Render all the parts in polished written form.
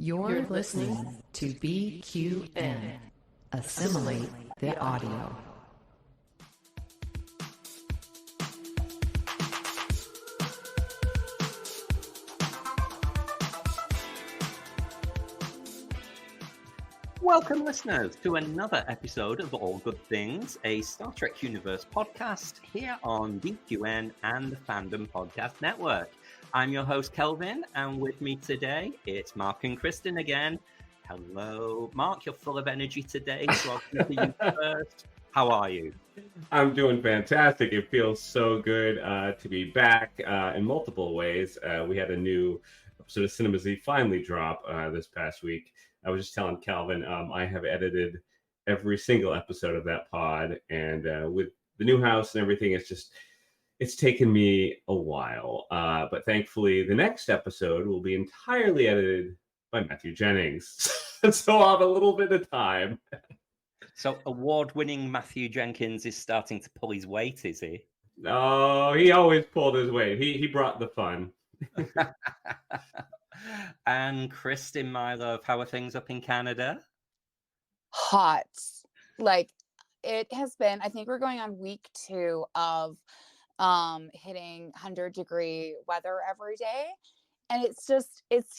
You're listening to BQN. Assimilate the audio. Welcome, listeners, to another episode of All Good Things, a Star Trek Universe podcast here on BQN and the Fandom Podcast Network. I'm your host, Kelvin, and with me today, it's Mark and Kristin again. Hello, Mark, you're full of energy today, so I'll come to you first. How are you? I'm doing fantastic. It feels so good to be back in multiple ways. We had a new episode of Cinema Z finally drop this past week. I was just telling Kelvin, I have edited every single episode of that pod, and with the new house and everything, it's taken me a while. But thankfully, the next episode will be entirely edited by Matthew Jennings. So I'll have a little bit of time. So award-winning Matthew Jenkins is starting to pull his weight, is he? Oh, he always pulled his weight. He brought the fun. And Kristin, my love, how are things up in Canada? Hot. Like, it has been, I think we're going on week 2 of hitting 100-degree weather every day. And it's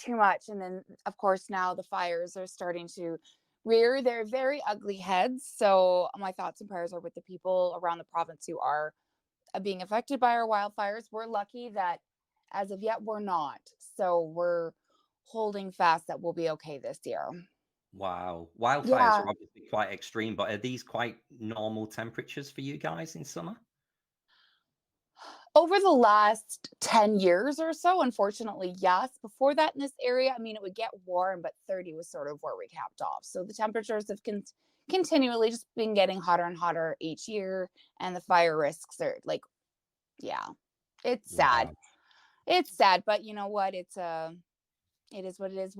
too much. And then, of course, now the fires are starting to rear their very ugly heads. So my thoughts and prayers are with the people around the province who are being affected by our wildfires. We're lucky that as of yet, we're not. So we're holding fast that we'll be okay this year. Wow. Wildfires are obviously quite extreme, but are these quite normal temperatures for you guys in summer? Over the last 10 years or so, unfortunately, yes. Before that in this area, I mean, it would get warm, but 30 was sort of where we capped off. So the temperatures have continually just been getting hotter and hotter each year. And the fire risks are like, it's sad. Wow. It's sad, but you know what? It is what it is.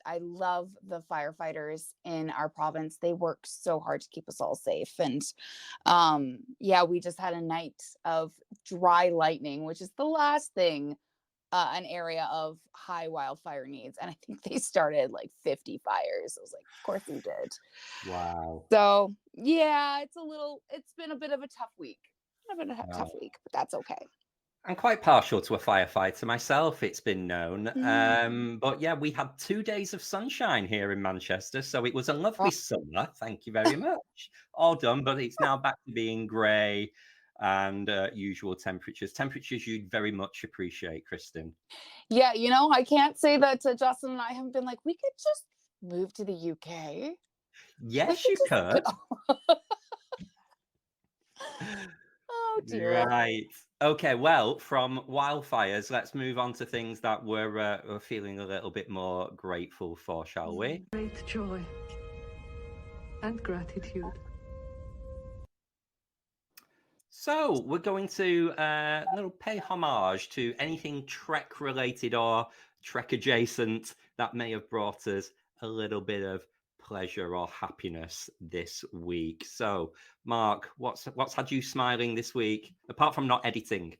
I love the firefighters in our province. They work so hard to keep us all safe. And we just had a night of dry lightning, which is the last thing an area of high wildfire needs. And I think they started like 50 fires. I was like, of course they did. Wow. So it's been a bit of a tough week. Tough week, but that's okay. I'm quite partial to a firefighter myself, it's been known. But yeah, we had 2 days of sunshine here in Manchester, so it was a lovely summer. Thank you very much. All done, but it's now back to being grey and usual temperatures you'd very much appreciate, Kristin. Yeah, I can't say that Justin and I have been like, we could just move to the UK. Yes, you could. Oh, dear. Right. Okay, well, from wildfires, let's move on to things that we're feeling a little bit more grateful for, shall we? Great joy and gratitude. So we're going to pay homage to anything Trek related or Trek adjacent that may have brought us a little bit of pleasure or happiness this week. So, Mark, what's had you smiling this week, apart from not editing?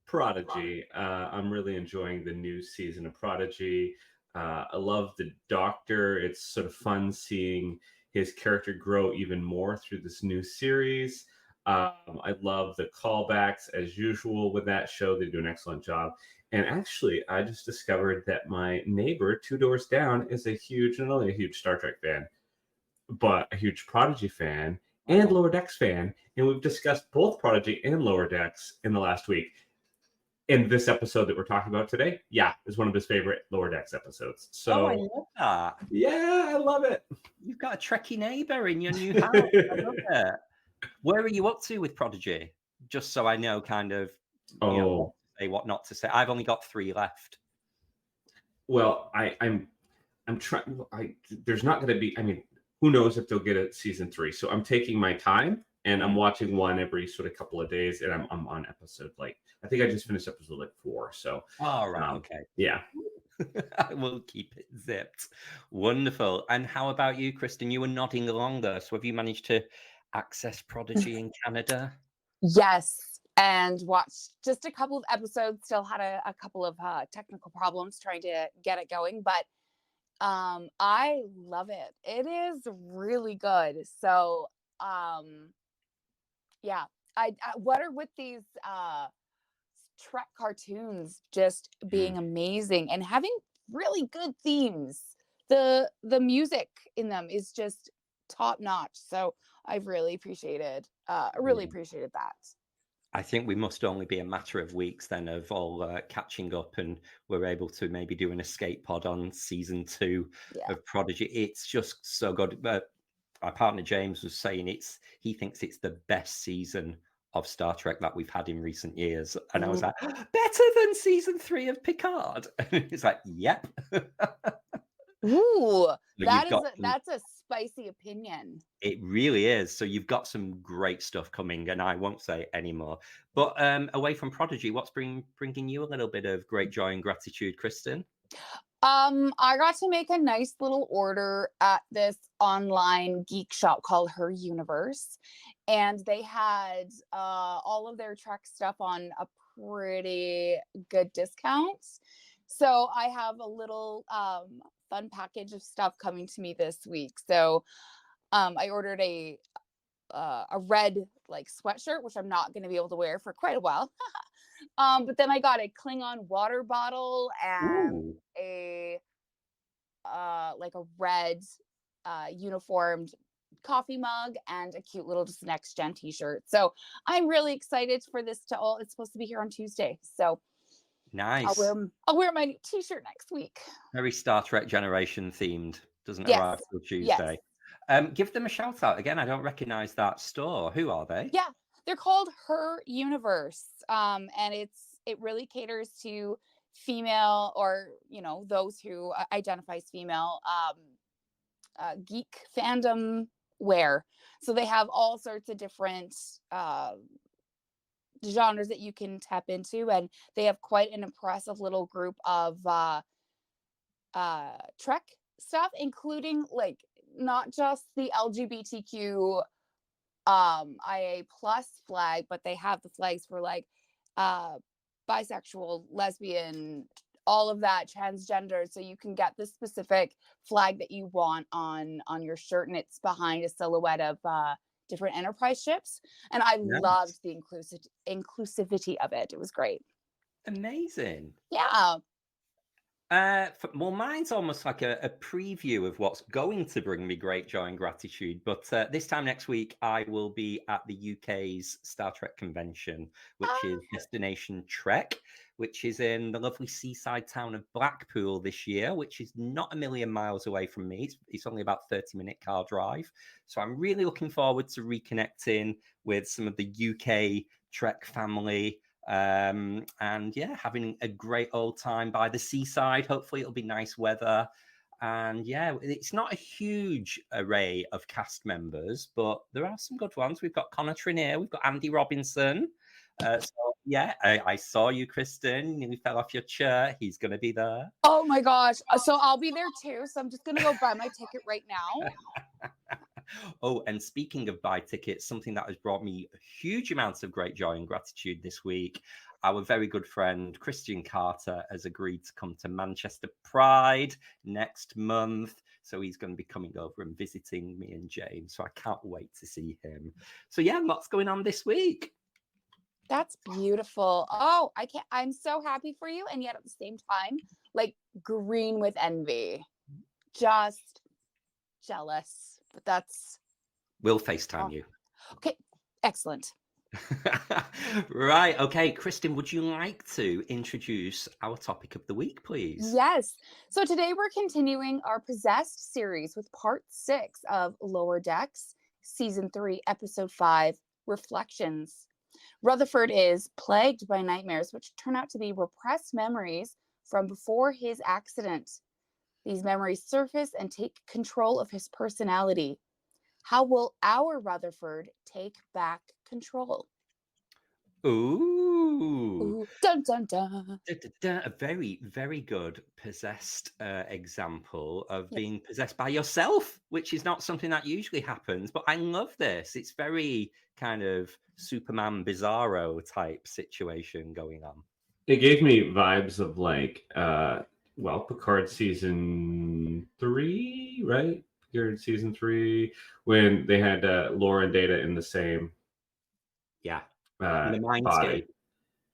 Prodigy. I'm really enjoying the new season of Prodigy. I love the Doctor. It's sort of fun seeing his character grow even more through this new series. I love the callbacks as usual with that show. They do an excellent job. And actually, I just discovered that my neighbor 2 doors down is not only a huge Star Trek fan, but a huge Prodigy fan and Lower Decks fan. And we've discussed both Prodigy and Lower Decks in the last week. And this episode that we're talking about today, is one of his favorite Lower Decks episodes. So, I love that. Yeah, I love it. You've got a Trekkie neighbor in your new house. I love it. Where are you up to with Prodigy? Just so I know kind of what to say, what not to say. I've only got 3 left. Well, I'm trying. There's not going to be. I mean, who knows if they'll get a season 3? So I'm taking my time and I'm watching one every sort of couple of days, and I'm on episode I think I just finished episode 4. So all right, okay, yeah. I will keep it zipped. Wonderful. And how about you, Kristin? You were nodding along there. So have you managed to access Prodigy in Canada? Yes. and watched just a couple of episodes. Still had a couple of technical problems trying to get it going, but I love it. It is really good. So yeah, I what are with these Trek cartoons just being amazing and having really good themes. The music in them is just top notch. So I've really appreciated that. I think we must only be a matter of weeks then of all catching up, and we're able to maybe do an escape pod on season 2 of Prodigy. It's just so good. My partner James was saying he thinks it's the best season of Star Trek that we've had in recent years. And I was like, better than season 3 of Picard. And he's like, yep. Ooh, that's a spicy opinion. It really is. So you've got some great stuff coming, and I won't say any more. But away from Prodigy, what's bringing you a little bit of great joy and gratitude, Kristin? I got to make a nice little order at this online geek shop called Her Universe, and they had all of their Trek stuff on a pretty good discount. So I have a little fun package of stuff coming to me this week. So I ordered a red like sweatshirt, which I'm not going to be able to wear for quite a while. But then I got a Klingon water bottle and a like a red uniformed coffee mug and a cute little just Next Gen t-shirt. So I'm really excited for this it's supposed to be here on Tuesday. So nice. I'll wear my new t-shirt next week. Very Star Trek Generation themed. Doesn't arrive till Tuesday. Yes. Give them a shout out again. I don't recognize that store. Who are they? Yeah, they're called Her Universe. And it really caters to female, or those who identify as female, geek fandom wear. So they have all sorts of different genres that you can tap into, and they have quite an impressive little group of Trek stuff, including like not just the LGBTQ IA plus flag, but they have the flags for like bisexual, lesbian, all of that, transgender. So you can get the specific flag that you want on your shirt, and it's behind a silhouette of different Enterprise ships. And I loved the inclusivity of it. It was great. Amazing. Yeah. Well, mine's almost like a preview of what's going to bring me great joy and gratitude. But this time next week, I will be at the UK's Star Trek convention, which is Destination Trek, which is in the lovely seaside town of Blackpool this year, which is not a million miles away from me. It's only about a 30-minute car drive. So I'm really looking forward to reconnecting with some of the UK Trek family. And yeah, having a great old time by the seaside. Hopefully it'll be nice weather. And yeah, it's not a huge array of cast members, but there are some good ones. We've got Connor Trinier, we've got Andy Robinson. So yeah, I saw you, Kristin. You fell off your chair. He's going to be there. Oh my gosh. So I'll be there too. So I'm just going to go buy my ticket right now. Oh, and speaking of buy tickets, something that has brought me huge amounts of great joy and gratitude this week. Our very good friend Christian Carter has agreed to come to Manchester Pride next month. So he's going to be coming over and visiting me and James. So I can't wait to see him. So yeah, lots going on this week. That's beautiful. Oh, I'm so happy for you. And yet at the same time, like green with envy. Just jealous. But we'll FaceTime you. Okay, excellent. Right. Okay, Kristin, would you like to introduce our topic of the week, please? Yes. So today we're continuing our Possessed series with part 6 of Lower Decks, season 3, episode 5, Reflections. Rutherford is plagued by nightmares, which turn out to be repressed memories from before his accident. These memories surface and take control of his personality. How will our Rutherford take back control? Ooh. Dun dun dun. A very, very good possessed example of Yep. being possessed by yourself, which is not something that usually happens. But I love this. It's very kind of Superman Bizarro type situation going on. It gave me vibes of like, Picard season 3, right? Picard season 3, when they had Laura and Data in the same Yeah. uh, The body. mindscape.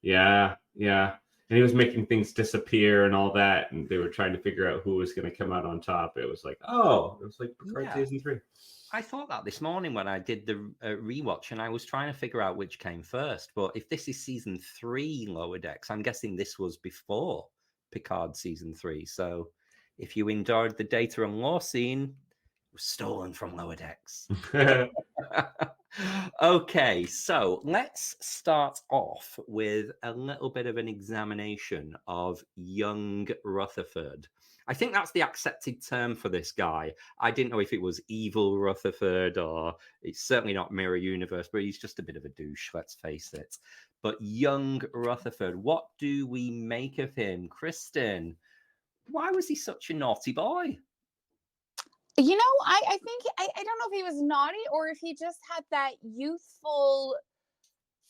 Yeah. And he was making things disappear and all that, and they were trying to figure out who was going to come out on top. It was like, it was like Picard season 3. I thought that this morning when I did the rewatch, and I was trying to figure out which came first. But if this is season 3 Lower Decks, I'm guessing this was before Picard season 3. So if you enjoyed the Data and Law scene, it was stolen from Lower Decks. Okay, so let's start off with a little bit of an examination of young Rutherford. I think that's the accepted term for this guy. I didn't know if it was evil Rutherford or it's certainly not Mirror Universe, but he's just a bit of a douche, let's face it. But young Rutherford, what do we make of him? Kristin, why was he such a naughty boy? You know, I think, I don't know if he was naughty or if he just had that youthful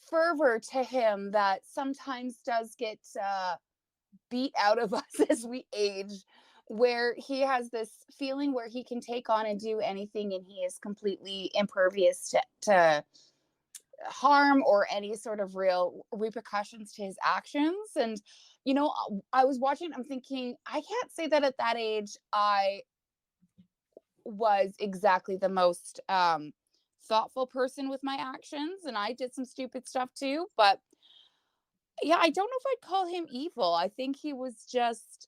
fervor to him that sometimes does get beat out of us as we age, where he has this feeling where he can take on and do anything and he is completely impervious to harm or any sort of real repercussions to his actions. And, you know, I was watching, I'm thinking, I can't say that at that age I was exactly the most thoughtful person with my actions, and I did some stupid stuff too. But yeah, I don't know if I'd call him evil. I think he was just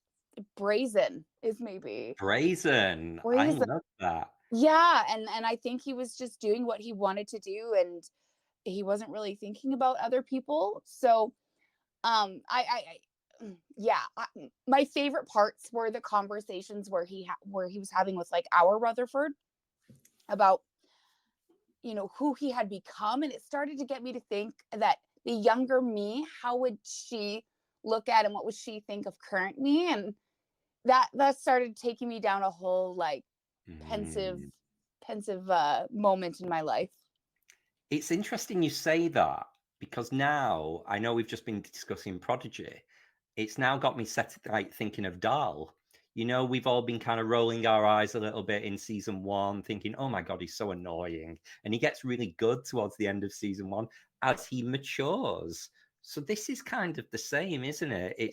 brazen, is maybe Brazen. I brazen. love that. Yeah, and I think he was just doing what he wanted to do, and he wasn't really thinking about other people. So my favorite parts were the conversations where he was having with like our Rutherford about, you know, who he had become, and it started to get me to think that the younger me, how would she look at and what would she think of current me, and that started taking me down a whole like pensive moment in my life. It's interesting you say that because now I know we've just been discussing Prodigy. It's now got me set like thinking of Dahl. You know, we've all been kind of rolling our eyes a little bit in season 1, thinking, oh my God, he's so annoying. And he gets really good towards the end of season 1 as he matures. So this is kind of the same, isn't it? I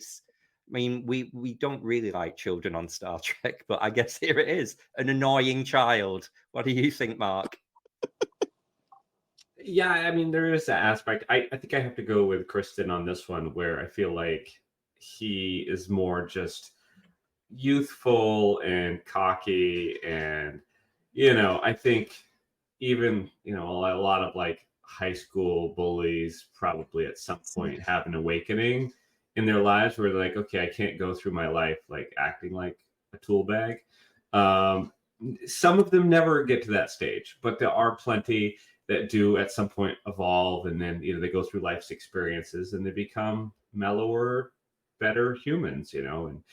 mean, we don't really like children on Star Trek, but I guess here it is, an annoying child. What do you think, Mark? Yeah, I mean, there is that aspect. I think I have to go with Kristin on this one, where I feel like he is more just youthful and cocky. And, you know, I think even, you know, a lot of like high school bullies probably at some point have an awakening in their lives where they're like, okay, I can't go through my life like acting like a tool bag. Some of them never get to that stage, but there are plenty that do at some point evolve, and then, you know, they go through life's experiences and they become mellower, better humans, you know. And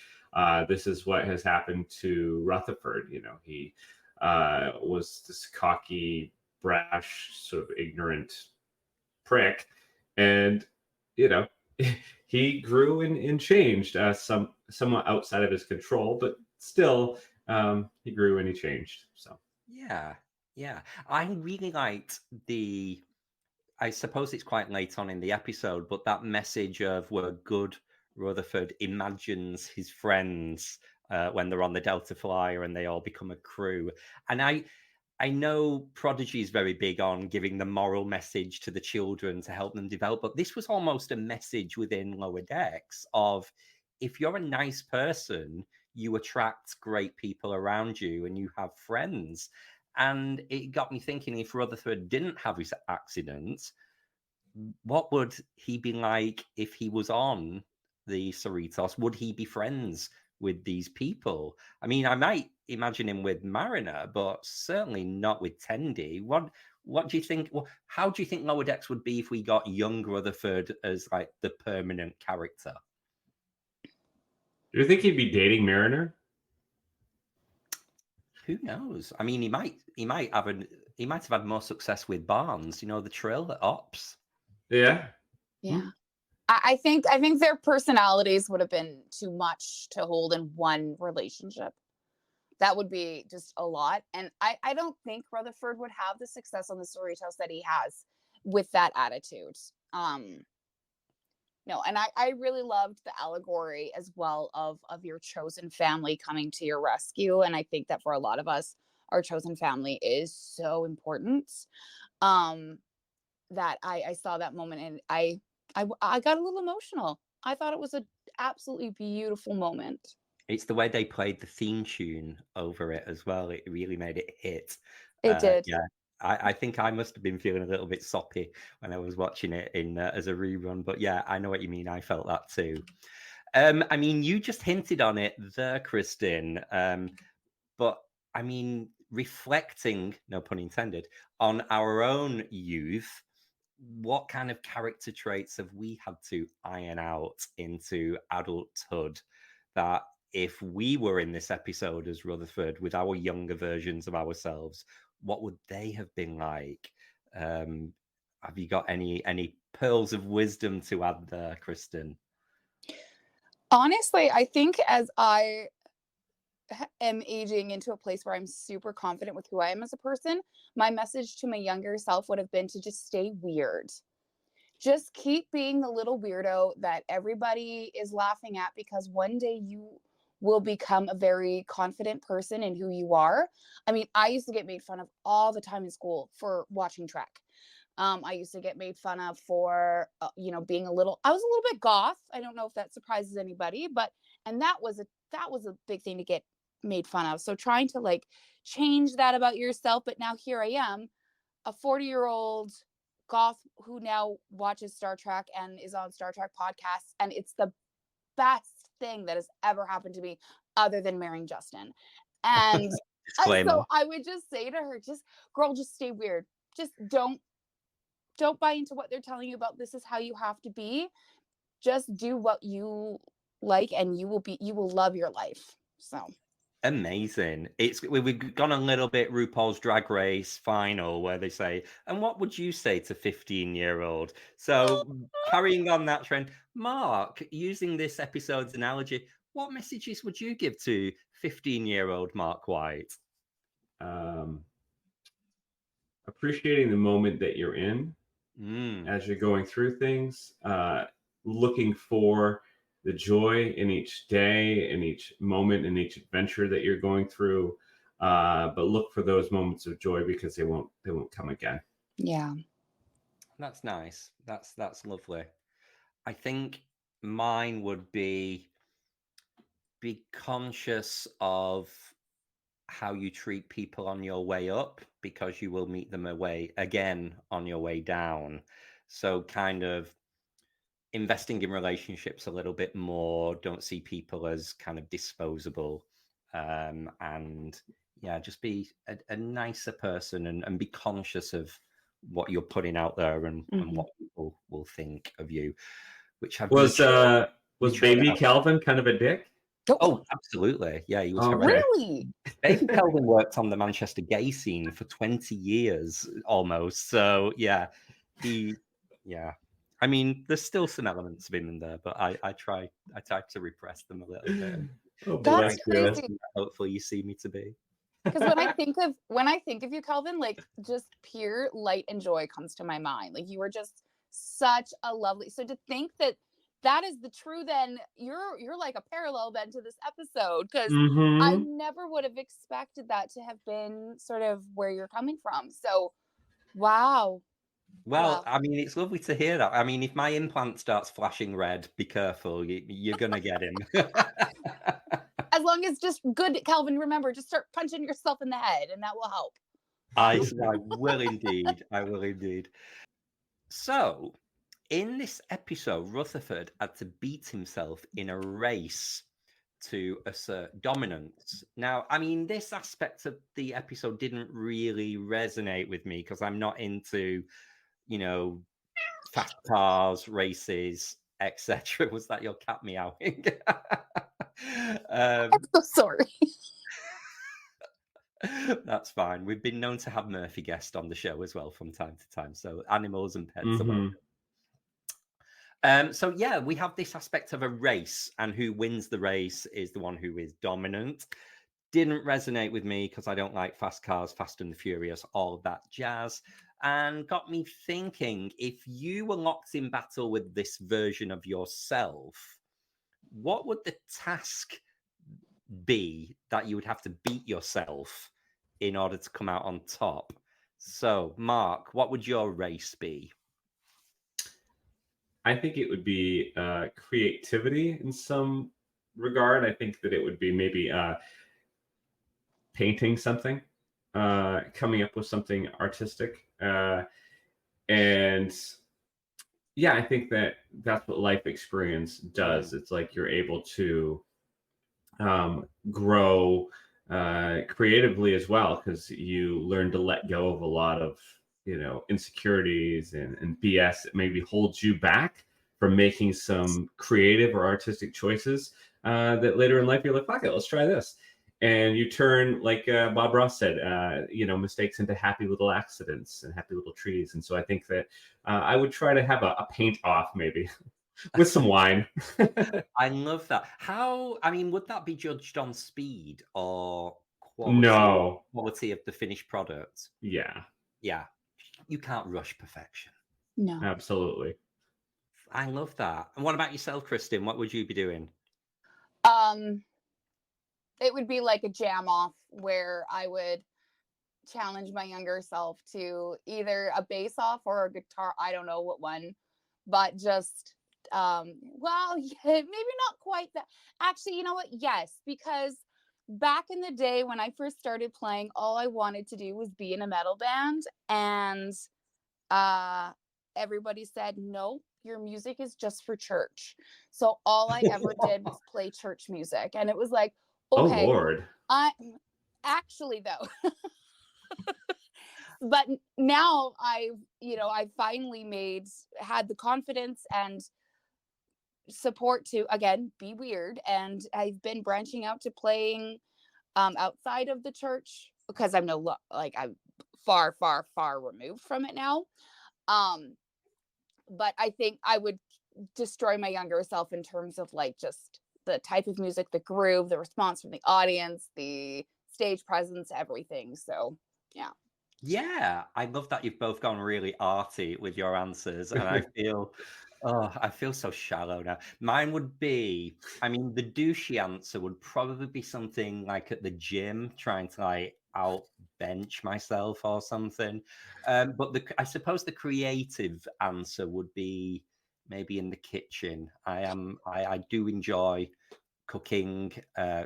this is what has happened to Rutherford. You know, he was this cocky, brash, sort of ignorant prick, and, you know, he grew and changed, somewhat outside of his control, but still, he grew and he changed. So Yeah, I really liked I suppose it's quite late on in the episode, but that message of where good Rutherford imagines his friends when they're on the Delta Flyer and they all become a crew. And I know Prodigy is very big on giving the moral message to the children to help them develop, but this was almost a message within Lower Decks of, if you're a nice person, you attract great people around you and you have friends. And it got me thinking, if Rutherford didn't have his accident, what would he be like if he was on the Cerritos? Would he be friends with these people? I mean, I might imagine him with Mariner, but certainly not with Tendi. What what do you think? Well, how do you think Lower Decks would be if we got young Rutherford as like the permanent character? Do you think he'd be dating Mariner? Who knows? I mean, he might have had more success with Barnes. You know, the Trill at Ops. Yeah. Yeah. I think their personalities would have been too much to hold in one relationship. That would be just a lot. And I don't think Rutherford would have the success on the Storytales that he has with that attitude. No, and I really loved the allegory as well of your chosen family coming to your rescue. And I think that for a lot of us, our chosen family is so important. That I saw that moment and I got a little emotional. I thought it was an absolutely beautiful moment. It's the way they played the theme tune over it as well. It really made it hit. It did. Yeah. I think I must have been feeling a little bit soppy when I was watching it in as a rerun. But yeah, I know what you mean. I felt that too. I mean, you just hinted on it there, Kristin. But I mean, reflecting, no pun intended, on our own youth, what kind of character traits have we had to iron out into adulthood that if we were in this episode as Rutherford with our younger versions of ourselves, what would they have been like? Have you got any pearls of wisdom to add there, Kristin? Honestly, I think as I am aging into a place where I'm super confident with who I am as a person, my message to my younger self would have been to just stay weird. Just keep being the little weirdo that everybody is laughing at, because one day you will become a very confident person in who you are. I mean, I used to get made fun of all the time in school for watching Trek. I used to get made fun of for, being I was a little bit goth. I don't know if that surprises anybody, and that was a big thing to get made fun of. So trying to like change that about yourself. But now here I am, a 40-year-old goth who now watches Star Trek and is on Star Trek podcasts. And it's the best thing that has ever happened to me other than marrying Justin. And so I would just say to her, just stay weird. Just don't buy into what they're telling you about this is how you have to be. Just do what you like and you will love your life. So amazing. We've gone a little bit RuPaul's Drag Race final where they say, and what would you say to 15-year-old? So carrying on that trend, Mark, using this episode's analogy, what messages would you give to 15-year-old Mark White? Appreciating the moment that you're in as you're going through things, looking for the joy in each day, in each moment, in each adventure that you're going through. But look for those moments of joy because they won't come again. Yeah. That's nice. That's lovely. I think mine would be conscious of how you treat people on your way up, because you will meet them again on your way down. So kind of investing in relationships a little bit more, don't see people as kind of disposable, and yeah, just be a nicer person and be conscious of what you're putting out there and what people will think of you. Which was Baby Kelvin kind of a dick? Oh, absolutely. Yeah, he was horrendous. Really? Baby Kelvin worked on the Manchester gay scene for 20 years almost. So yeah, I mean, there's still some elements of him in there, but I try to repress them a little bit. Oh, that's crazy. Hopefully you see me to be. Because when I think of you, Kelvin, like just pure light and joy comes to my mind. Like you were just such a lovely. So to think that is the true, then you're like a parallel then to this episode, because I never would have expected that to have been sort of where you're coming from. So wow. Well, I mean, it's lovely to hear that. I mean, if my implant starts flashing red, be careful. You're going to get him. As long as just good, Kelvin, remember, just start punching yourself in the head and that will help. I will indeed. I will indeed. So, in this episode, Rutherford had to beat himself in a race to assert dominance. Now, I mean, this aspect of the episode didn't really resonate with me because I'm not into, fast cars, races, etc. Was that your cat meowing? I'm so sorry. That's fine. We've been known to have Murphy guest on the show as well from time to time. So animals and pets are welcome. So yeah, we have this aspect of a race, and who wins the race is the one who is dominant. Didn't resonate with me because I don't like fast cars, Fast and the Furious, all of that jazz. And got me thinking, if you were locked in battle with this version of yourself, what would the task be that you would have to beat yourself in order to come out on top? So, Mark, what would your race be? I think it would be creativity in some regard. I think that it would be maybe painting something, coming up with something artistic. And yeah, I think that that's what life experience does. It's like you're able to grow creatively as well, because you learn to let go of a lot of insecurities and BS that maybe holds you back from making some creative or artistic choices that later in life you're like, fuck it, let's try this. And you turn, like Bob Ross said, mistakes into happy little accidents and happy little trees. And so I think that I would try to have a paint off maybe with some wine. I love that. Would that be judged on speed or quality of the finished product? Yeah. You can't rush perfection. No. Absolutely. I love that. And what about yourself, Kristin? What would you be doing? It would be like a jam off where I would challenge my younger self to either a bass off or a guitar. I don't know what one, but just, maybe not quite that. Actually, you know what? Yes, because back in the day when I first started playing, all I wanted to do was be in a metal band. And everybody said, no, your music is just for church. So all I ever did was play church music. And it was like, okay, oh Lord. I actually though, but now I finally had the confidence and support to again be weird, and I've been branching out to playing outside of the church because I'm I'm far removed from it now. But I think I would destroy my younger self in terms of like just the type of music, the groove, the response from the audience, the stage presence, everything. So, yeah. Yeah, I love that you've both gone really arty with your answers, and I feel so shallow now. Mine would be, the douchey answer would probably be something like at the gym, trying to like out bench myself or something. But I suppose the creative answer would be maybe in the kitchen. I do enjoy cooking,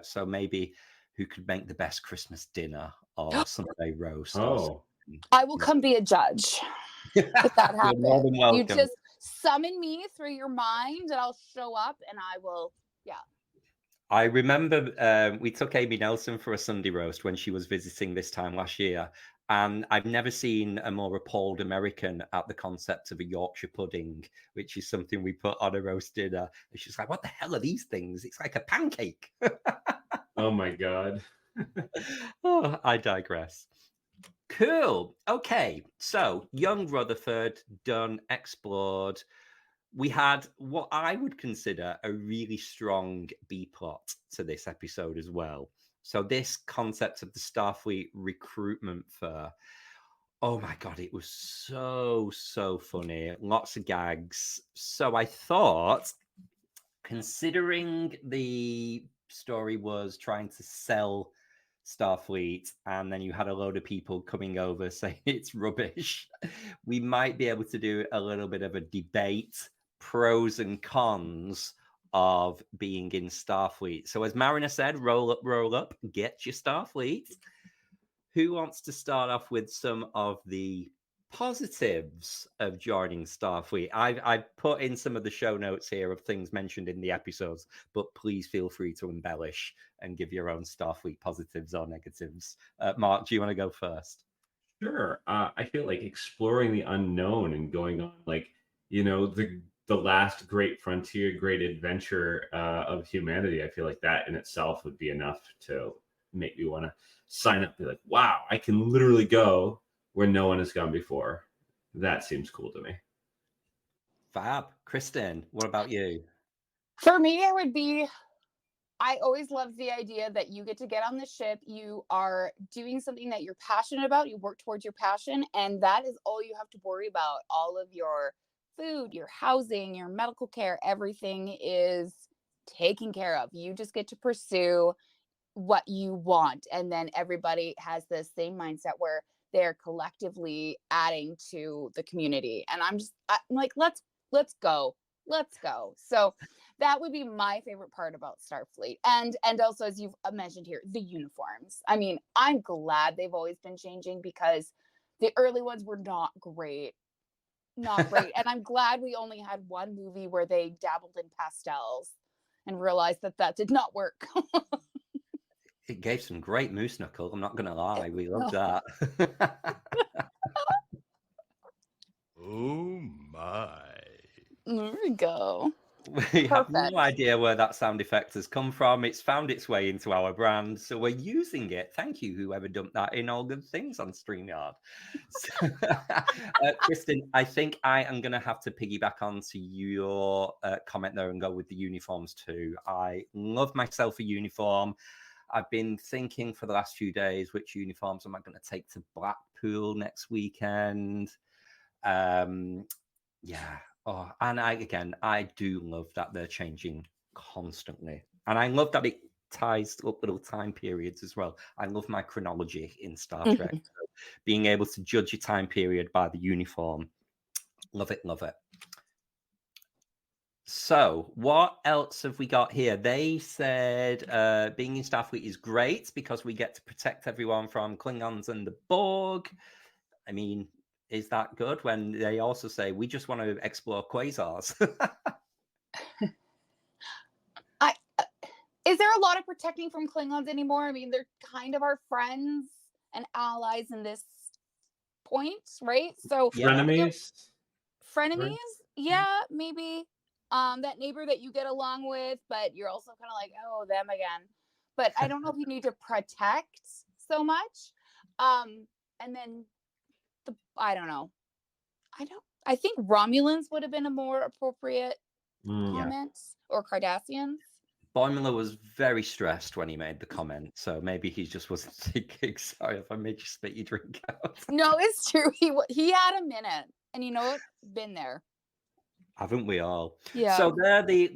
so maybe who could make the best Christmas dinner or Sunday roast. I will come be a judge if that happens. You're more than welcome. You just summon me through your mind and I'll show up and I will, yeah. I remember we took Amy Nelson for a Sunday roast when she was visiting this time last year. And I've never seen a more appalled American at the concept of a Yorkshire pudding, which is something we put on a roast dinner. And she's like, what the hell are these things? It's like a pancake. Oh, my God. I digress. Cool. Okay. So, young Rutherford, done, explored. We had what I would consider a really strong B-plot to this episode as well. So this concept of the Starfleet recruitment fair, oh my God, it was so funny. Lots of gags. So I thought, considering the story was trying to sell Starfleet, and then you had a load of people coming over saying it's rubbish, we might be able to do a little bit of a debate, pros and cons of being in Starfleet. So as Mariner said, roll up, get your Starfleet. Who wants to start off with some of the positives of joining Starfleet. I've put in some of the show notes here of things mentioned in the episodes, but please feel free to embellish and give your own Starfleet positives or negatives. Mark, do you want to go first? Sure. I feel like exploring the unknown and going on, like, the last great frontier, great adventure of humanity. I feel like that in itself would be enough to make me want to sign up. Be like, wow, I can literally go where no one has gone before. That seems cool to me. Fab. Kristin, what about you? For me, it would be, I always loved the idea that you get to get on the ship, you are doing something that you're passionate about, you work towards your passion, and that is all you have to worry about. All of your food, your housing, your medical care, everything is taken care of. You just get to pursue what you want, and then everybody has the same mindset where they're collectively adding to the community. And I'm like, let's go. So that would be my favorite part about Starfleet. And also, as you've mentioned here, the uniforms. I mean, I'm glad they've always been changing, because the early ones were not great. And I'm glad we only had one movie where they dabbled in pastels and realized that did not work. It gave some great moose knuckle. I'm not going to lie. We love that. Oh my. There we go. We have Perfect. no idea where that sound effect has come from. It's found its way into our brand, so we're using it. Thank you, whoever dumped that in All Good Things on StreamYard. So, Kristin, I think I am going to have to piggyback onto your comment there and go with the uniforms too. I love myself a uniform. I've been thinking for the last few days, which uniforms am I going to take to Blackpool next weekend? Yeah. Oh, and I do love that they're changing constantly. And I love that it ties up little time periods as well. I love my chronology in Star Trek. So being able to judge your time period by the uniform. Love it, love it. So what else have we got here? They said being in Starfleet is great because we get to protect everyone from Klingons and the Borg. I mean, is that good when they also say we just want to explore quasars? Is there a lot of protecting from Klingons anymore? I mean, they're kind of our friends and allies in this point, right? So Frenemies? Frenemies? Yeah, maybe. That neighbor that you get along with, but you're also kind of like, oh, them again. But I don't know if you need to protect so much. And then I don't know. I think Romulans would have been a more appropriate comment, or Cardassians. Boimler was very stressed when he made the comment, so maybe he just wasn't thinking. Sorry if I made you spit your drink out. No, it's true. He had a minute, and you know what? Been there. Haven't we all? Yeah. So they're the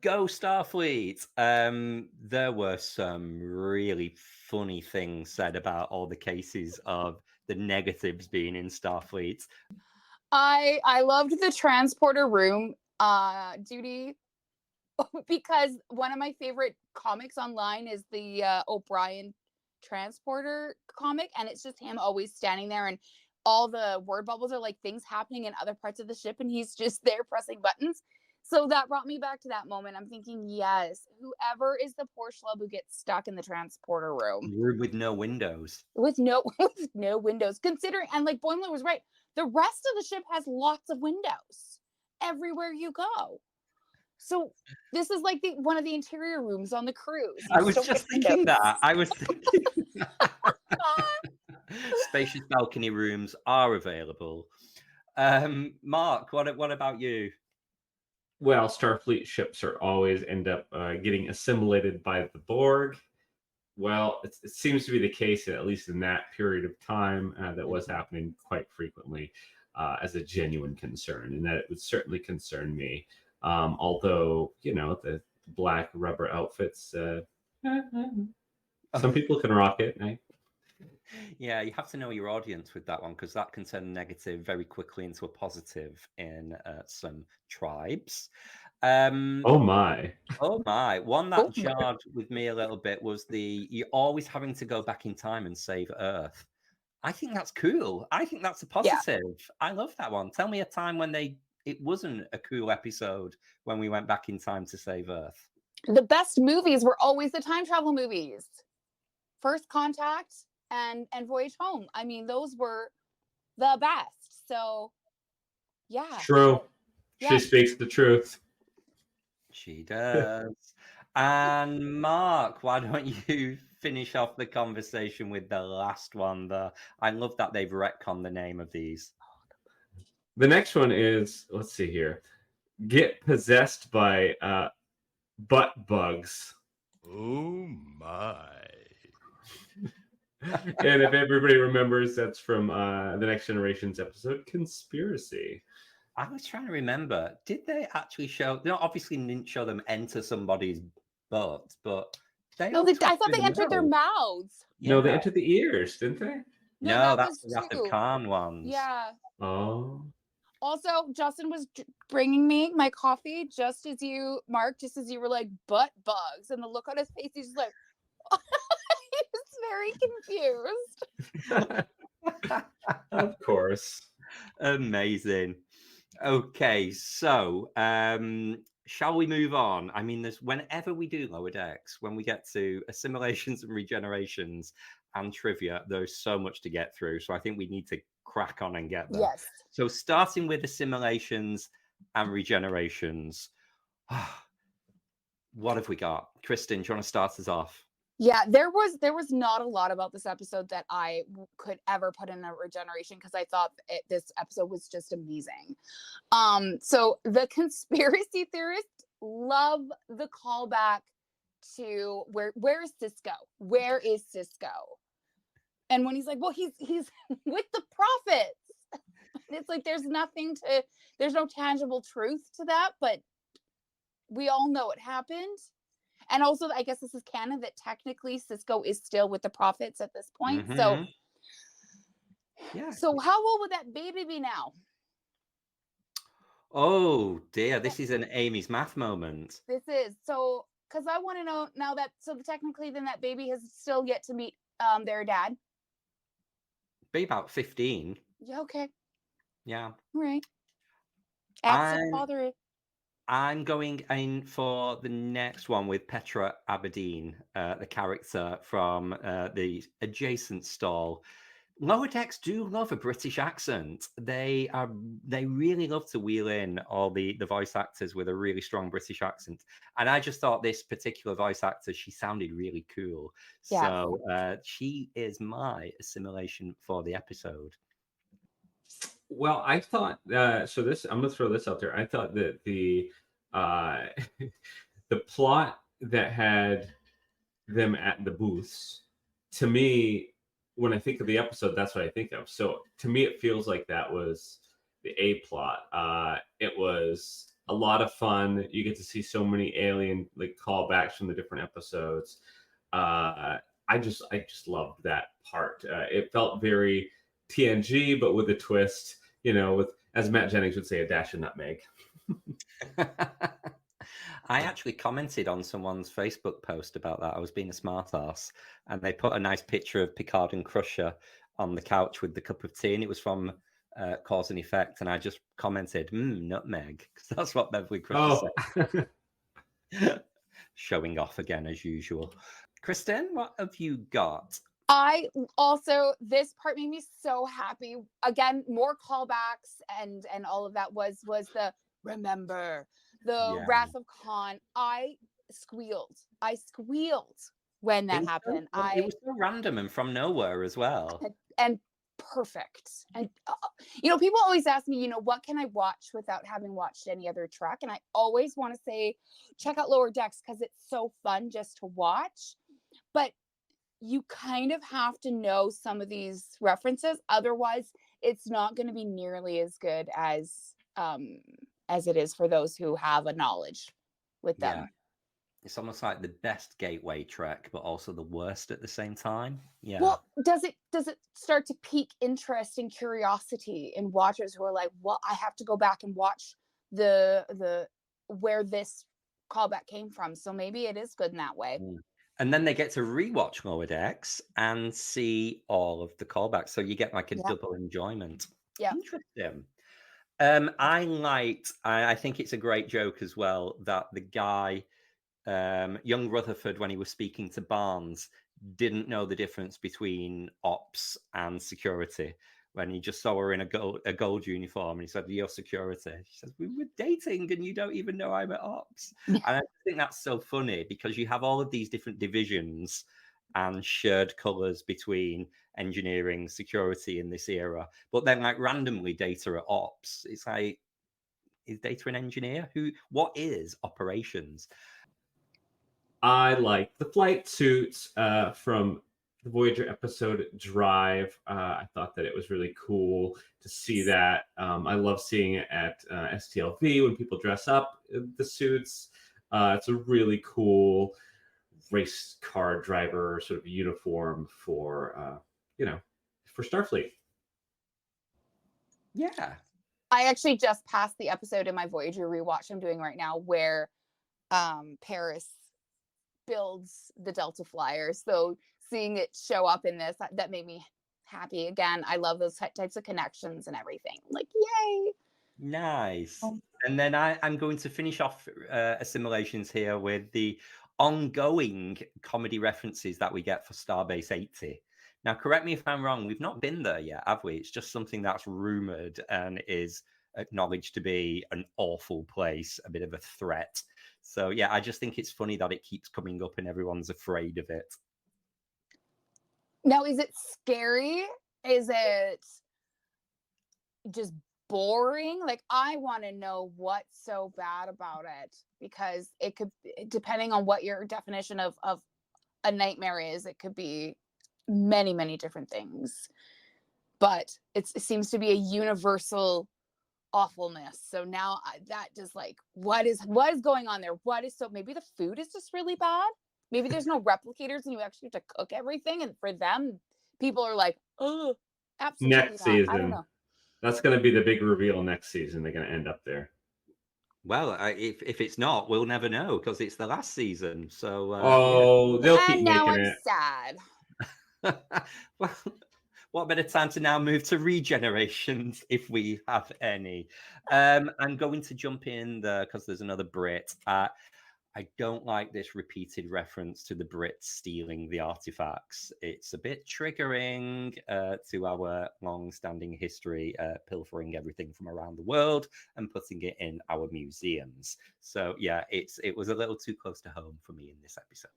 go Starfleet. There were some really funny things said about all the cases of the negatives being in Starfleet. I loved the transporter room duty, because one of my favorite comics online is the O'Brien transporter comic, and it's just him always standing there, and all the word bubbles are like things happening in other parts of the ship, and he's just there pressing buttons. So that brought me back to that moment. I'm thinking, yes, whoever is the poor schlub who gets stuck in the transporter room With no windows. with no windows, considering, and like Boimler was right, the rest of the ship has lots of windows everywhere you go. So this is like one of the interior rooms on the cruise. I was just thinking that. Spacious balcony rooms are available. Mark, what about you? Well, Starfleet ships are always end up getting assimilated by the Borg. Well, it seems to be the case, at least in that period of time, that was happening quite frequently as a genuine concern, and that it would certainly concern me. Although, the black rubber outfits, some people can rock it. Yeah, you have to know your audience with that one, because that can turn negative very quickly into a positive in some tribes. Oh my. One that jarred with me a little bit was you're always having to go back in time and save Earth. I think that's cool. I think that's a positive. I love that one. Tell me a time when it wasn't a cool episode when we went back in time to save Earth. The best movies were always the time travel movies. First Contact and Voyage Home. I mean, those were the best. So, yeah. True. Yeah. She speaks the truth. She does. And Mark, why don't you finish off the conversation with the last one? I love that they've retconned the name of these. The next one is, let's see here, get possessed by butt bugs. Oh my. And if everybody remembers, that's from the Next Generation's episode, Conspiracy. I was trying to remember, did they actually show, obviously didn't show them enter somebody's butt, but I thought they entered their mouths. Yeah. No, they entered the ears, didn't they? No, that's the Wrath of Khan ones. Yeah. Oh. Also, Justin was bringing me my coffee just as you were like, butt bugs. And the look on his face, he's just like, he was very confused. Of course. Amazing. Okay, so shall we move on? I mean, whenever we do Lower Decks, when we get to assimilations and regenerations and trivia, there's so much to get through. So I think we need to crack on and get there. Yes. So starting with assimilations and regenerations, what have we got? Kristin, do you want to start us off? Yeah, there was not a lot about this episode that I could ever put in a regeneration because I thought this episode was just amazing. So the conspiracy theorists love the callback to where is Cisco? Where is Cisco? And when he's like, well, he's with the prophets. It's like there's no tangible truth to that, but we all know it happened. And also, I guess this is canon that technically Cisco is still with the prophets at this point. Mm-hmm. So, yeah. So how old would that baby be now? Oh dear, this is an Amy's math moment. This is so because I want to know now that technically then that baby has still yet to meet their dad. Be about 15. Yeah. Okay. Yeah. All right. Absent father. I'm going in for the next one with Petra Aberdeen, the character from the adjacent stall. Lower Decks do love a British accent. They really love to wheel in all the voice actors with a really strong British accent. And I just thought this particular voice actor, she sounded really cool. Yeah. So she is my assimilation for the episode. Well, I thought so. I'm going to throw this out there. I thought that the plot that had them at the booths, to me, when I think of the episode, that's what I think of. So to me, it feels like that was the A plot. It was a lot of fun. You get to see so many alien callbacks from the different episodes. I just loved that part. It felt very TNG, but with a twist. With, as Matt Jennings would say, a dash of nutmeg. I actually commented on someone's Facebook post about that. I was being a smartass, and they put a nice picture of Picard and Crusher on the couch with the cup of tea, and it was from Cause and Effect. And I just commented, nutmeg, because that's what Beverly Crusher said. Showing off again as usual. Kristin, what have you got? I also, this part made me so happy. Again, more callbacks and all of that was the remember, the Wrath of Khan. I squealed when that happened. It was so random and from nowhere as well. And perfect. And, people always ask me, what can I watch without having watched any other Trek? And I always want to say, check out Lower Decks because it's so fun just to watch. But you kind of have to know some of these references. Otherwise, it's not going to be nearly as good as it is for those who have a knowledge with them. Yeah. It's almost like the best gateway Trek, but also the worst at the same time. Yeah. Well, does it start to pique interest and curiosity in watchers who are like, well, I have to go back and watch the where this callback came from. So maybe it is good in that way. And then they get to rewatch Lower Decks and see all of the callbacks. So you get like a double enjoyment. Yeah. Interesting. I think it's a great joke as well that the guy, young Rutherford, when he was speaking to Barnes, didn't know the difference between ops and security. When he just saw her in a gold uniform and he said, "You're security." She says, "We were dating and you don't even know I'm at ops." And I think that's so funny because you have all of these different divisions and shared colors between engineering, security in this era. But then like randomly Data at ops. It's like, is Data an engineer? What is operations? I like the flight suits from the Voyager episode Drive. I thought that it was really cool to see that. I love seeing it at STLV when people dress up in the suits. It's a really cool race car driver sort of uniform for, for Starfleet. Yeah. I actually just passed the episode in my Voyager rewatch I'm doing right now where Paris builds the Delta Flyer. So seeing it show up in this, that made me happy again. I love those types of connections and everything. Like, yay! Nice. And then I'm going to finish off Assimilations here with the ongoing comedy references that we get for Starbase 80. Now, correct me if I'm wrong, we've not been there yet, have we? It's just something that's rumored and is acknowledged to be an awful place, a bit of a threat. So, yeah, I just think it's funny that it keeps coming up and everyone's afraid of it. Now, is it scary? Is it just boring? Like, I want to know what's so bad about it, because it could, depending on what your definition of a nightmare is, it could be many, many different things. But it seems to be a universal awfulness. So now that just like, what is going on there? Maybe the food is just really bad. Maybe there's no replicators and you actually have to cook everything. And for them, people are like, oh, absolutely next not. season. I don't know. That's going to be the big reveal next season. They're going to end up there. Well, if it's not, we'll never know because it's the last season. So they'll keep now making I'm it. sad. Well, what better time to now move to regenerations if we have any? I'm going to jump in there because there's another Brit. I don't like this repeated reference to the Brits stealing the artifacts. It's a bit triggering to our long-standing history, pilfering everything from around the world and putting it in our museums. So yeah, it was a little too close to home for me in this episode.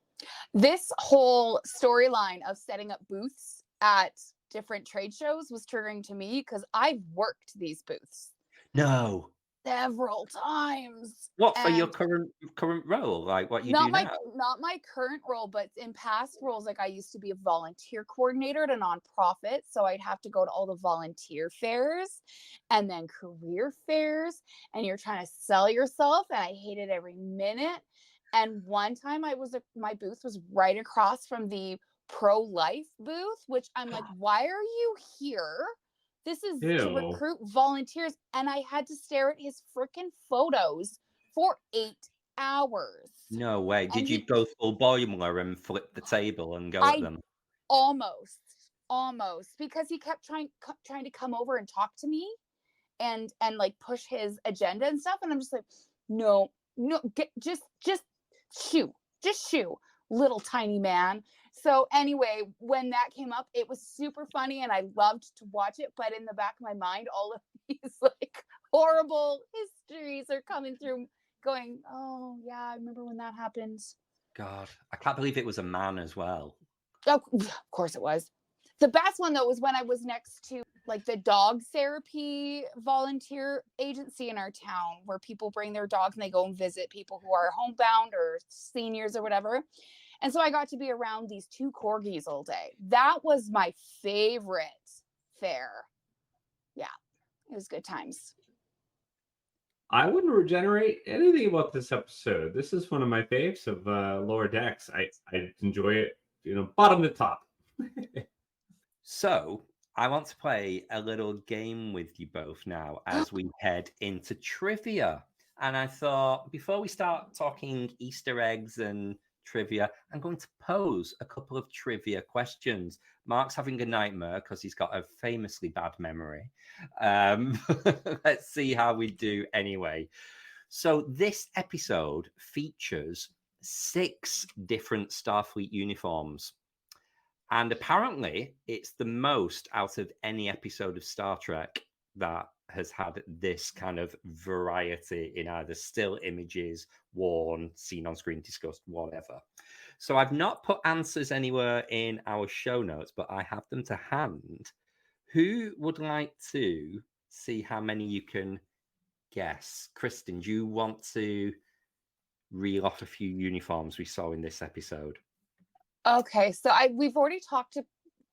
This whole storyline of setting up booths at different trade shows was triggering to me because I've worked these booths. No. Several times. What, for your current role? Like what you do now? Not my current role, but in past roles, like I used to be a volunteer coordinator at a nonprofit. So I'd have to go to all the volunteer fairs and then career fairs, and you're trying to sell yourself. And I hated every minute. And one time my booth was right across from the pro-life booth, which I'm like, why are you here? This is to recruit volunteers. And I had to stare at his freaking photos for 8 hours. No way. Did you go full Boimler and flip the table and go at them? Almost, because he kept trying to come over and talk to me and like push his agenda and stuff. And I'm just like, no, just shoo, little tiny man. So anyway, when that came up, it was super funny and I loved to watch it. But in the back of my mind, all of these like horrible histories are coming through going, oh yeah, I remember when that happened. God, I can't believe it was a man as well. Oh, of course it was. The best one though was when I was next to like the dog therapy volunteer agency in our town where people bring their dogs and they go and visit people who are homebound or seniors or whatever. And so I got to be around these 2 corgis all day. That was my favorite fair. Yeah, it was good times. I wouldn't regenerate anything about this episode. This is one of my faves of Lower Decks. I enjoy it, bottom to top. So I want to play a little game with you both now as we head into trivia. And I thought before we start talking Easter eggs and trivia. I'm going to pose a couple of trivia questions. Mark's having a nightmare because he's got a famously bad memory. Let's see how we do anyway. So this episode features 6 different Starfleet uniforms. And apparently it's the most out of any episode of Star Trek that has had this kind of variety in either still images, worn, seen on screen, discussed, whatever. So I've not put answers anywhere in our show notes, but I have them to hand. Who would like to see how many you can guess? Kristin, do you want to reel off a few uniforms we saw in this episode? Okay, so we've already talked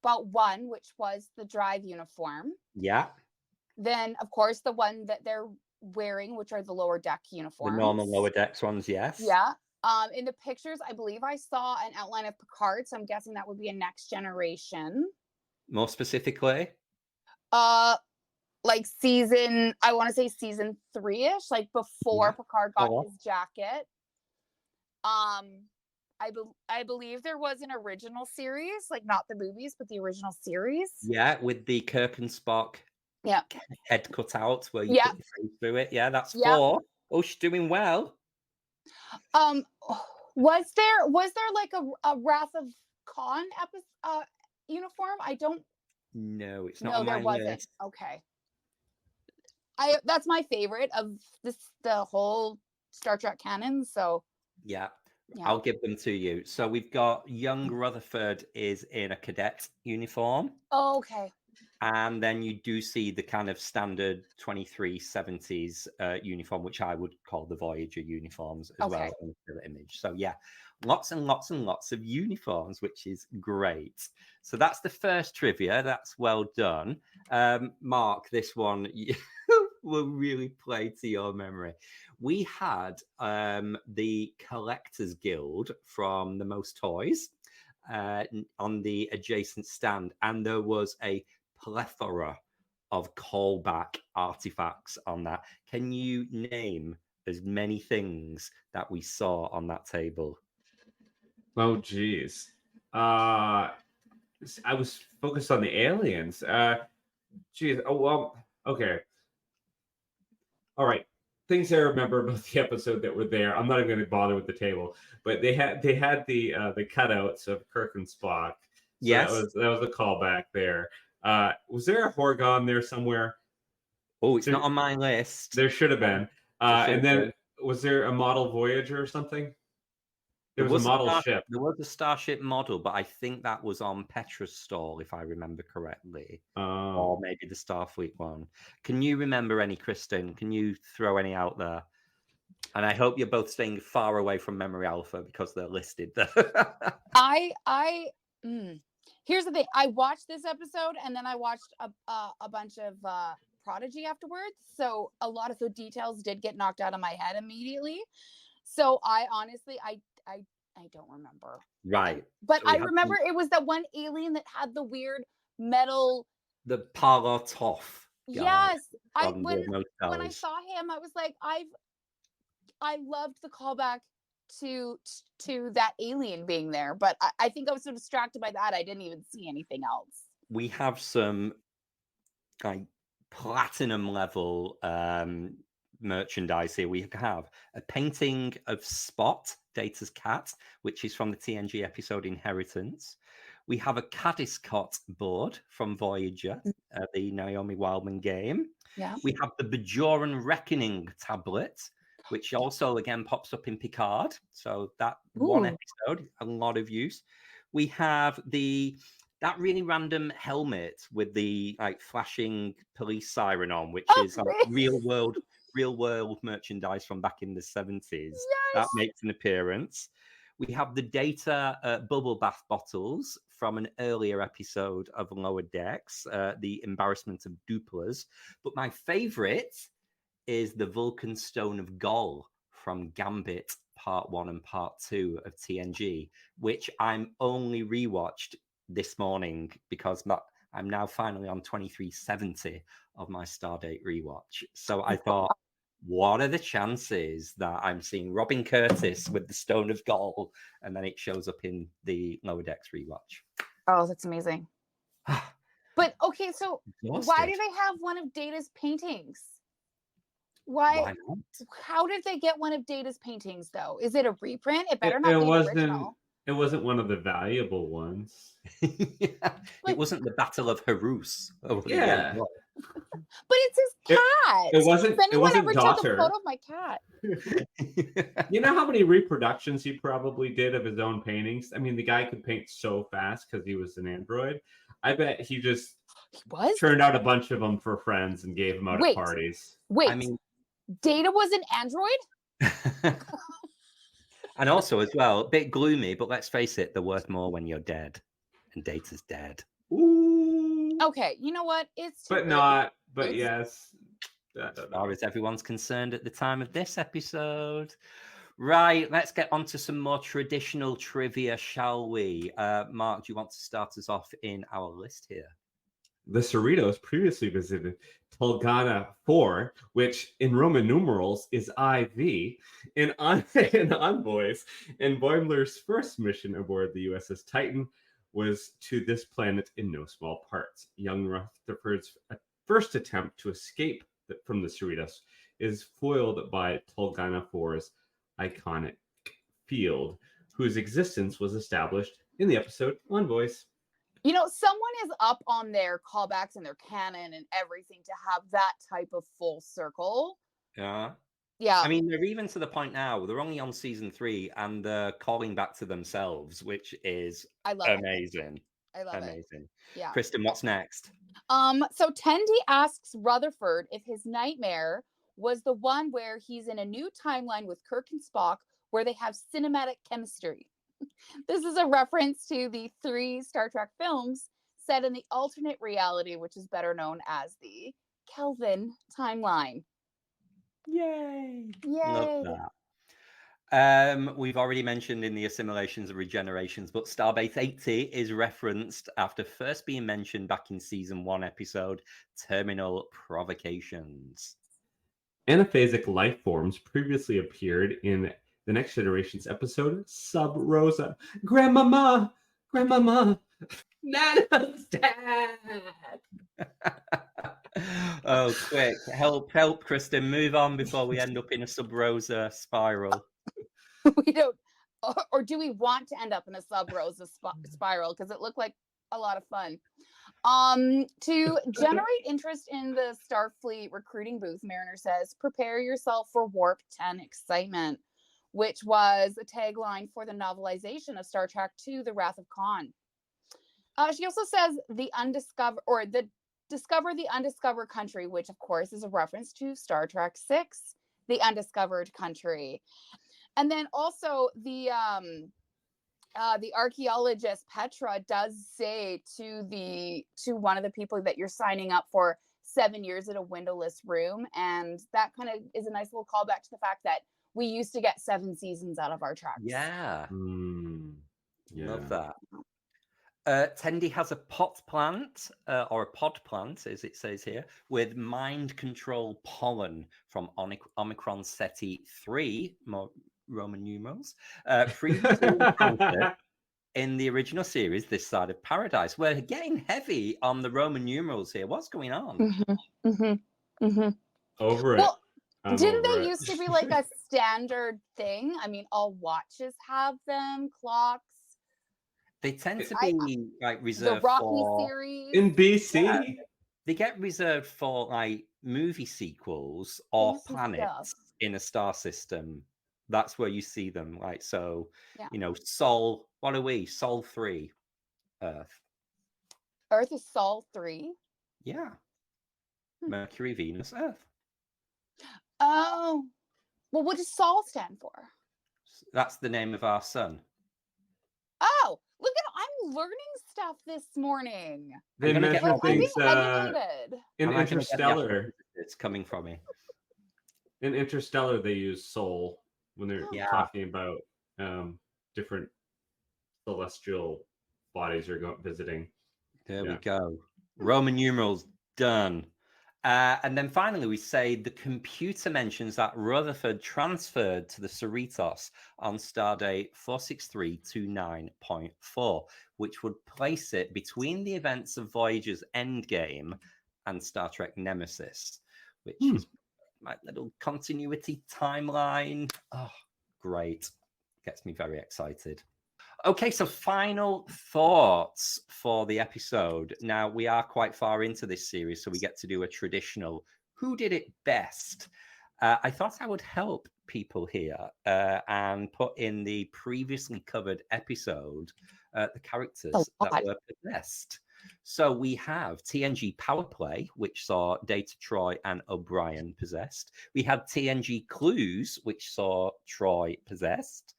about one, which was the drive uniform. Yeah. Then, of course, the one that they're wearing, which are the lower deck uniforms. The normal lower decks ones, yes. Yeah. In the pictures, I believe I saw an outline of Picard, so I'm guessing that would be a Next Generation. More specifically? Like season 3-ish, like before Picard got his jacket. I believe there was an original series, like not the movies, but the original series. Yeah, with the Kirk and Spock head cut out where you put your face through it. Yeah, that's 4. Oh, she's doing well. Was there like a Wrath of Khan uniform? I don't. No, it's not on my list. Okay. That's my favorite of the whole Star Trek canon. So yeah, I'll give them to you. So we've got young Rutherford is in a cadet uniform. Oh, okay. And then you do see the kind of standard 2370s uniform, which I would call the Voyager uniforms as well in the image. So yeah, lots and lots and lots of uniforms, which is great. So that's the first trivia. That's well done. Mark, this one will really play to your memory. We had the Collectors Guild from The Most Toys on the adjacent stand, and there was a plethora of callback artifacts on that. Can you name as many things that we saw on that table? Oh, geez. I was focused on the aliens. Geez. Oh, well, okay. All right. Things I remember about the episode that were there. I'm not even going to bother with the table, but they had the cutouts of Kirk and Spock. So yes, that was a callback there. Was there a Horgon there somewhere? Oh, it's not on my list. There should have been. And then was there a model Voyager or something? There was a model ship. There was a Starship model, but I think that was on Petra's stall, if I remember correctly. Or maybe the Starfleet one. Can you remember any, Kristin? Can you throw any out there? And I hope you're both staying far away from Memory Alpha because they're listed there. Here's the thing. I watched this episode and then I watched a bunch of Prodigy afterwards. So a lot of the details did get knocked out of my head immediately. So I honestly, I don't remember. Right. But I remember it was that one alien that had the weird metal. The Palatov. Yes. When I saw him, I was like, I loved the callback to that alien being there. But I think I was so distracted by that, I didn't even see anything else. We have some like platinum level merchandise here. We have a painting of Spot, Data's cat, which is from the TNG episode Inheritance. We have a Caddiscot board from Voyager, the Naomi Wildman game. Yeah. We have the Bajoran Reckoning tablet, which also again pops up in Picard. So that one episode, a lot of use. We have that really random helmet with the like flashing police siren on, which is like real world merchandise from back in the 70s. Yes. That makes an appearance. We have the Data bubble bath bottles from an earlier episode of Lower Decks, the Embarrassment of Duplas. But my favorite is the Vulcan Stone of Gol from Gambit Part 1 and Part 2 of TNG, which I'm only rewatched this morning because I'm now finally on 2370 of my Stardate rewatch. So I thought what are the chances that I'm seeing Robin Curtis with the Stone of Gaul, and then it shows up in the Lower Decks rewatch? Oh, that's amazing. But okay, so why Exhausted. do they have one of Data's paintings? Why not? How did they get one of Data's paintings, though? Is it a reprint? It better It not be the wasn't. original. It wasn't one of the valuable ones. Yeah. It wasn't the Battle of Harus. Oh, Yeah. But it's his cat. It wasn't. If anyone It wasn't ever daughter. took a photo of my cat. You know how many reproductions he probably did of his own paintings? I mean, the guy could paint so fast because he was an android. I bet he just turned out a bunch of them for friends and gave them out at parties. Wait, I mean, Data was an android? And also, as well, a bit gloomy, but let's face it, they're worth more when you're dead. And Data's dead. Ooh. Okay, you know what? It's too But early. not. But yes. As far as everyone's concerned at the time of this episode. Right, let's get on to some more traditional trivia, shall we? Mark, do you want to start us off in our list here? The Cerritos previously visited Tulgana 4, which in Roman numerals is IV, in Envoys, and Boimler's first mission aboard the USS Titan was to this planet in no small part. Young Rutherford's first attempt to escape from the Cerritos is foiled by Tulgana 4's iconic field, whose existence was established in the episode Envoys. You know, someone is up on their callbacks and their canon and everything to have that type of full circle. Yeah. Yeah. I mean, they're even to the point now, they're only on season 3 and they're calling back to themselves, which is amazing. I love it. Amazing. Yeah. Kristin, what's next? So Tendi asks Rutherford if his nightmare was the one where he's in a new timeline with Kirk and Spock where they have cinematic chemistry. This is a reference to the 3 Star Trek films set in the alternate reality, which is better known as the Kelvin timeline. Yay! Yay! Love that. We've already mentioned in the Assimilations and Regenerations, but Starbase 80 is referenced after first being mentioned back in season 1 episode Terminal Provocations. Anaphasic life forms previously appeared in the Next Generation's episode Sub Rosa. Grandmama! Nana's dad! Oh, quick. Help, Kristin. Move on before we end up in a Sub Rosa spiral. We don't, or do we want to end up in a Sub Rosa spiral? Because it looked like a lot of fun. To generate interest in the Starfleet recruiting booth, Mariner says, prepare yourself for Warp 10 excitement, which was a tagline for the novelization of Star Trek II, The Wrath of Khan. She also says discover the undiscovered country, which of course is a reference to Star Trek VI, The Undiscovered Country. And then also the archaeologist Petra does say to one of the people that you're signing up for 7 years at a windowless room, and that kind of is a nice little callback to the fact that we used to get 7 seasons out of our tracks. Yeah. Yeah. Love that. Tendi has a pot plant, or a pod plant, as it says here, with mind control pollen from Omicron Ceti 3, more Roman numerals, previously encountered in the original series, This Side of Paradise. We're getting heavy on the Roman numerals here. What's going on? Over it. Well, didn't they used to be like a standard thing? I mean, all watches have them, clocks. They tend to be like reserved the Rocky for series in BC. Yeah, they get reserved for like movie sequels or Fancy planets stuff. in a star system. That's where you see them. Like so, Yeah. you know, Sol. What are we? Sol 3, Earth. Earth is Sol 3. Yeah. Mercury, Venus, Earth. Oh, well, what does Sol stand for? That's the name of our sun. Oh, look at, I'm learning stuff this morning. They measure things in I'm Interstellar. It's coming from me. In Interstellar, they use Sol when they're talking about different celestial bodies you're visiting. There we go. Roman numerals done. And then finally, we say the computer mentions that Rutherford transferred to the Cerritos on stardate 46329.4, which would place it between the events of Voyager's Endgame and Star Trek Nemesis, which is my little continuity timeline. Oh, great. Gets me very excited. Okay, so final thoughts for the episode. Now, we are quite far into this series, so we get to do a traditional who did it best. I thought I would help people here and put in the previously covered episode the characters that were possessed. So we have TNG Power Play, which saw Data, Troy, and O'Brien possessed. We had TNG Clues, which saw Troy possessed.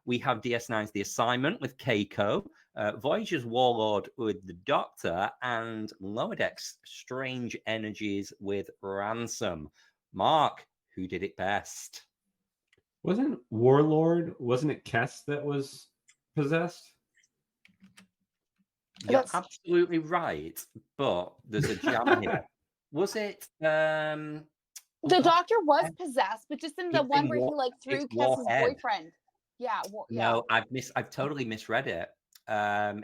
We have DS9's The Assignment with Keiko, Voyager's Warlord with the Doctor, and Lower Deck's Strange Energies with Ransom. Mark, who did it best? Wasn't it Kess that was possessed? You're absolutely right, but there's a jam here. Was it... the Doctor was possessed, but just in the one where he threw Kess's boyfriend. Yeah. No, I've totally misread it.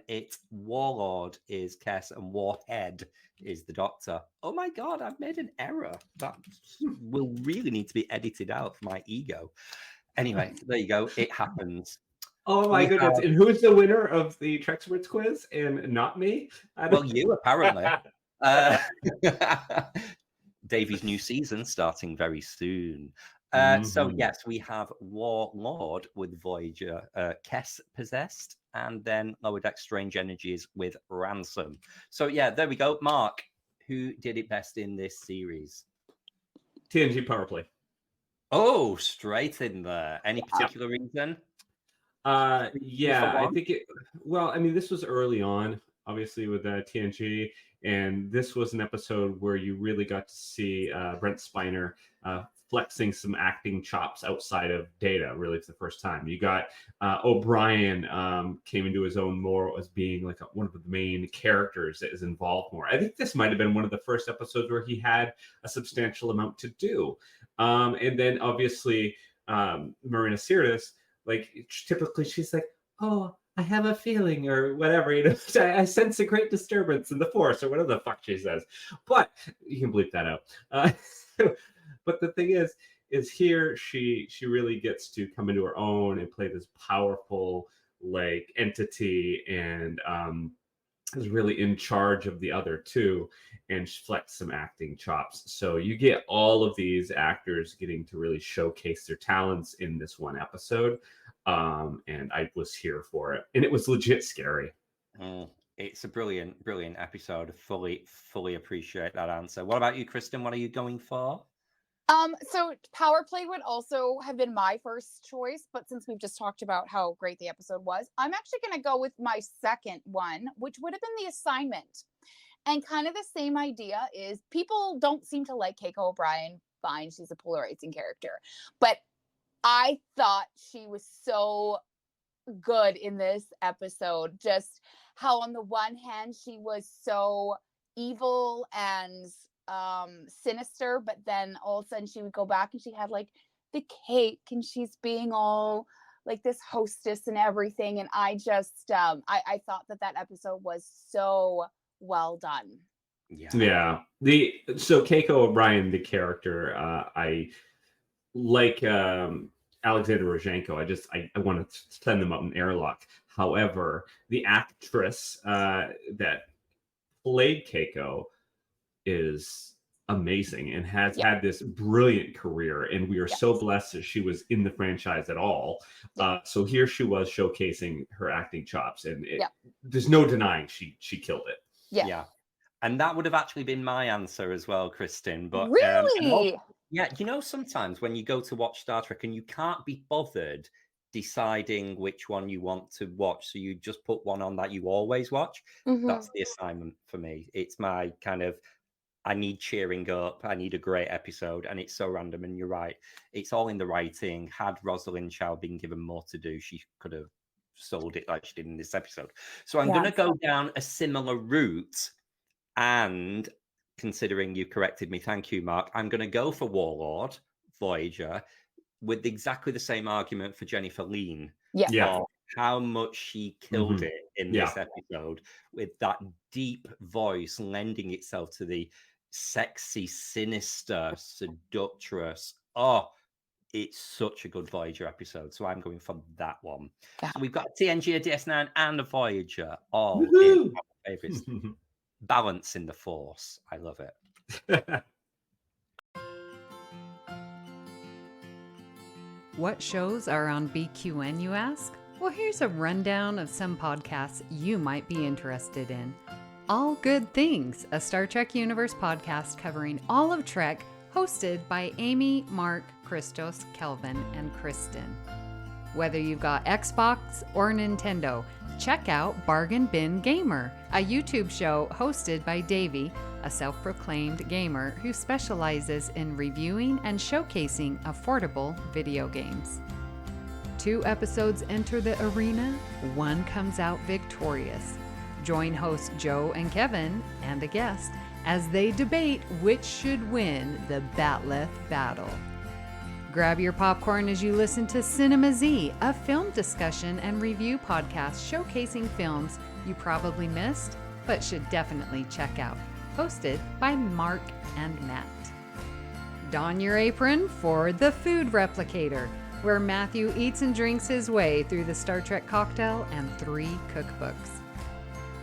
It's Warlord is Kess and Warhead is the Doctor. Oh my God, I've made an error. That will really need to be edited out for my ego. Anyway, there you go. It happens. Oh my goodness. And who's the winner of the Trexperts quiz and not me? Well, you apparently. Davey's new season starting very soon. So yes, we have Warlord with Voyager, Kess possessed, and then Lower Deck Strange Energies with Ransom. So yeah, there we go. Mark, who did it best in this series? TNG Power Play. Oh, straight in there. Any particular reason? Yeah, I think it. Well, I mean, this was early on, obviously, with TNG, and this was an episode where you really got to see Brent Spiner flexing some acting chops outside of Data, really, for the first time. You got O'Brien came into his own more as being like one of the main characters that is involved more. I think this might have been one of the first episodes where he had a substantial amount to do. And then, obviously, Marina Sirtis, typically she's like, oh, I have a feeling or whatever, I sense a great disturbance in the force or whatever the fuck she says. But you can bleep that out. But the thing is here she really gets to come into her own and play this powerful entity and is really in charge of the other two and flex some acting chops. So you get all of these actors getting to really showcase their talents in this one episode. And I was here for it. And it was legit scary. It's a brilliant episode. Fully appreciate that answer. What about you, Kristin? What are you going for? So Power Play would also have been my first choice, but since we've just talked about how great the episode was, I'm actually going to go with my second one, which would have been The Assignment. And kind of the same idea is people don't seem to like Keiko O'Brien. Fine, she's a polarizing character, but I thought she was so good in this episode. Just how on the one hand she was so evil and sinister, but then all of a sudden she would go back and she had the cake and she's being all this hostess and everything. And I just I thought that episode was so well done. Yeah. So Keiko O'Brien, the character, I like Alexander Rozhenko. I want to send them up an airlock. However, the actress that played Keiko is amazing and has had this brilliant career, and we are so blessed that she was in the franchise at all. So here she was showcasing her acting chops, and there's no denying she killed it. Yeah. And that would have actually been my answer as well, Kristin. But really, sometimes when you go to watch Star Trek and you can't be bothered deciding which one you want to watch, so you just put one on that you always watch. That's The Assignment for me. It's my kind of, I need cheering up, I need a great episode, and it's so random. And you're right, it's all in the writing. Had Rosalind Chow been given more to do, she could have sold it like she did in this episode. So I'm going to go down a similar route and considering you corrected me. Thank you, Mark. I'm going to go for Warlord, Voyager, with exactly the same argument for Jennifer Lean. Yeah. How much she killed it in this episode, with that deep voice lending itself to the sexy, sinister, seductress. Oh, it's such a good Voyager episode. So I'm going for that one. Yeah. So we've got TNG, a DS9, and a Voyager all in our favorites. Balance in the Force. I love it. What shows are on BQN, you ask? Well, here's a rundown of some podcasts you might be interested in. All Good Things, a Star Trek Universe podcast covering all of Trek, hosted by Amy, Mark, Christos, Kelvin, and Kristin. Whether you've got Xbox or Nintendo, check out Bargain Bin Gamer, a YouTube show hosted by Davey, a self-proclaimed gamer who specializes in reviewing and showcasing affordable video games. 2 episodes enter the arena, 1 comes out victorious. Join hosts Joe and Kevin and a guest as they debate which should win the Batleth battle. Grab your popcorn as you listen to Cinema Z, a film discussion and review podcast showcasing films you probably missed but should definitely check out. Hosted by Mark and Matt. Don your apron for The Food Replicator, where Matthew eats and drinks his way through the Star Trek cocktail and 3 cookbooks.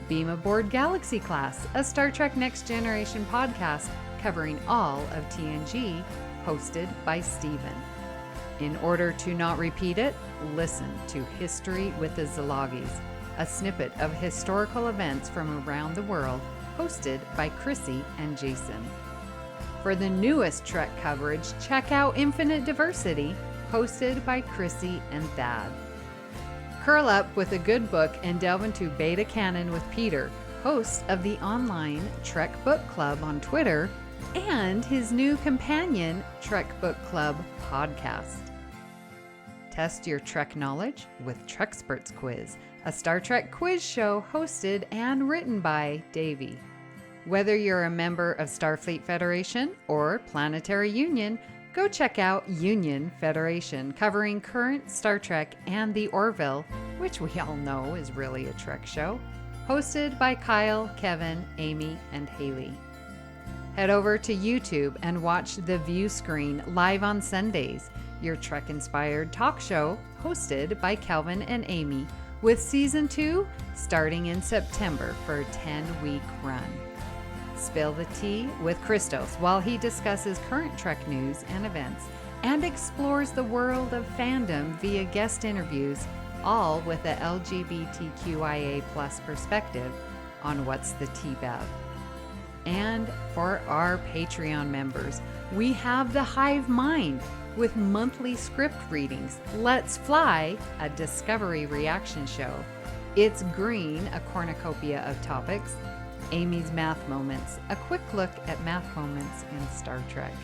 Beam Aboard Galaxy Class, a Star Trek Next Generation podcast covering all of TNG, hosted by Steven. In order to not repeat it, listen to History with the Szilagys, a snippet of historical events from around the world, hosted by Chrissy and Jason. For the newest Trek coverage, check out Infinite Diversity, hosted by Chrissy and Thad. Curl up with a good book and delve into Beta Canon with Peter, host of the online Trek Book Club on Twitter, and his new companion, Trek Book Club podcast. Test your Trek knowledge with Treksperts Quiz, a Star Trek quiz show hosted and written by Davey. Whether you're a member of Starfleet Federation or Planetary Union, go check out Union Federation, covering current Star Trek and the Orville, which we all know is really a Trek show, hosted by Kyle, Kevin, Amy, and Haley. Head over to YouTube and watch The View Screen live on Sundays, your Trek-inspired talk show hosted by Kelvin and Amy, with Season 2 starting in September for a 10-week run. Spill the tea with Christos while he discusses current Trek news and events and explores the world of fandom via guest interviews, all with a LGBTQIA+ perspective on What's the Tea-Bab. And for our Patreon members, we have The Hive Mind with monthly script readings, Let's Fly, a Discovery reaction show, It's Green, a cornucopia of topics, Amy's Math Moments, a quick look at math moments in Star Trek.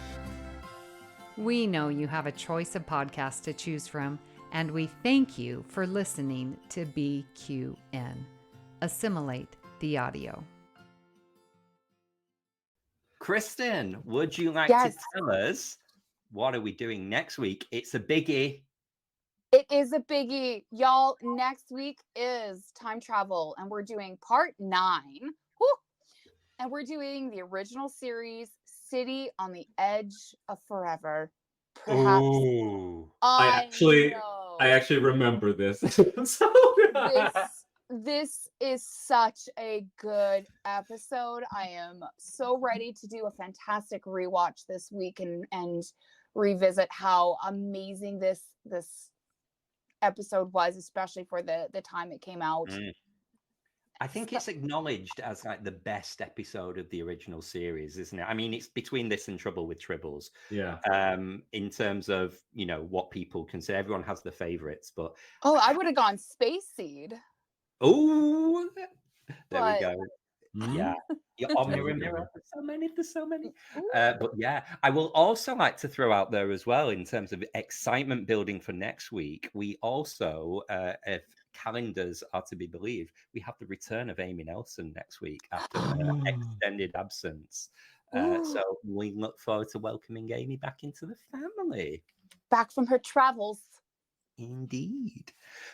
We know you have a choice of podcasts to choose from, and we thank you for listening to BQN. Assimilate the audio. Kristin, would you like Yes. to tell us what are we doing next week? It's a biggie. It is a biggie. Y'all, next week is time travel, and we're doing part 9. Woo! And we're doing the original series, City on the Edge of Forever. Perhaps. Ooh. I know. actually remember this. This is such a good episode. I am so ready to do a fantastic rewatch this week and revisit how amazing this episode was, especially for the time it came out. I think it's acknowledged as like the best episode of the original series, isn't it? I mean, it's between this and Trouble with Tribbles. Yeah. In terms of, what people consider, everyone has their favorites, but I would have gone Space Seed. oh, there But- we go. Yeah, there's so many. But yeah, I will also like to throw out there as well, in terms of excitement building for next week. We also, if calendars are to be believed, we have the return of Amy Nelson next week after an extended absence. So we look forward to welcoming Amy back into the family. Back from her travels. Indeed.